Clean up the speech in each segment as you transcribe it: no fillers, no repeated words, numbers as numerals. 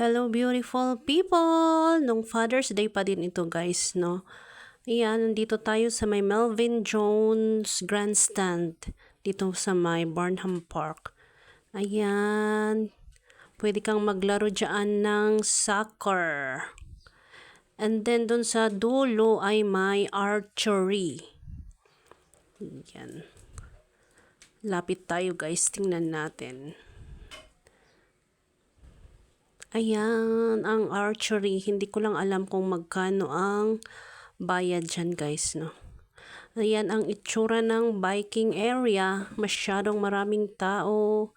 Hello beautiful people! Nung Father's Day pa din ito guys, no? Ayan, nandito tayo sa may Melvin Jones Grandstand. Dito sa may Barnham Park. Ayan, pwede kang maglaro dyan ng soccer. And then dun sa dulo ay may archery. Ayan. Lapit tayo guys, tingnan natin. Ayan, ang archery. Hindi ko lang alam kung magkano ang bayad dyan guys, no? Ayan ang itsura ng biking area. Masyadong maraming tao.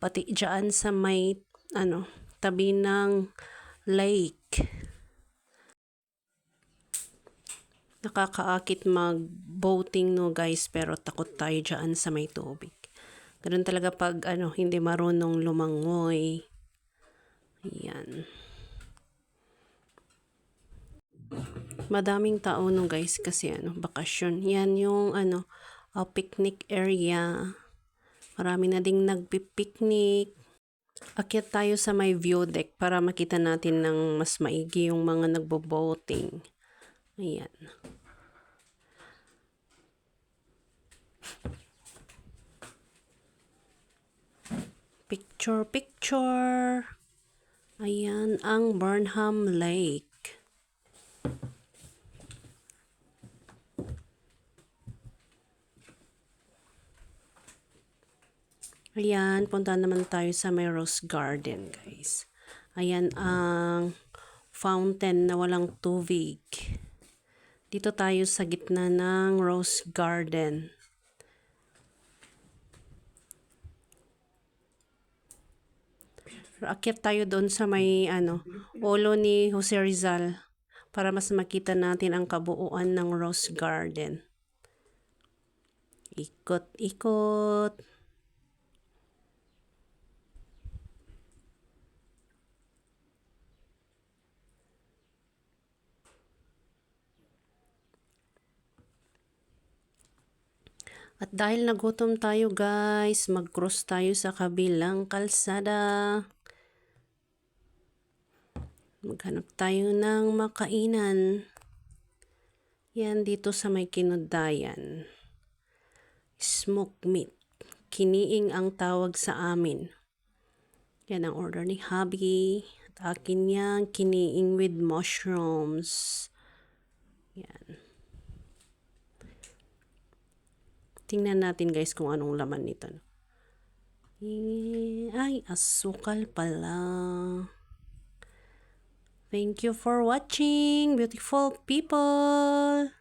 Pati dyan sa may, tabi ng lake. Nakakaakit mag-boating, no guys, pero takot tayo dyan sa may tubig. Ganun talaga pag, hindi marunong lumangoy. Ayan. Madaming tao no guys kasi bakasyon. Yan yung picnic area. Marami na ding nagpi-picnic. Akyat tayo sa may view deck para makita natin ng mas maigi yung mga nagbo-boating. Ayan. Picture. Ayan ang Barnham Lake. Ayan, punta naman tayo sa may Rose Garden, guys. Ayan ang fountain na walang tubig. Dito tayo sa gitna ng Rose Garden. Akyat tayo doon sa may ulo ni Jose Rizal para mas makita natin ang kabuuan ng Rose Garden. Ikot. At dahil nagutom tayo guys, mag-cross tayo sa kabilang kalsada. Maghanap tayo ng makainan. Yan dito sa may Kinudayan. Smoked meat. Kiniing ang tawag sa amin. Yan ang order ni hubby. At akin yan, kiniing with mushrooms. Yan. Tingnan natin guys kung anong laman nito. Ay, asukal pala. Thank you for watching, beautiful people.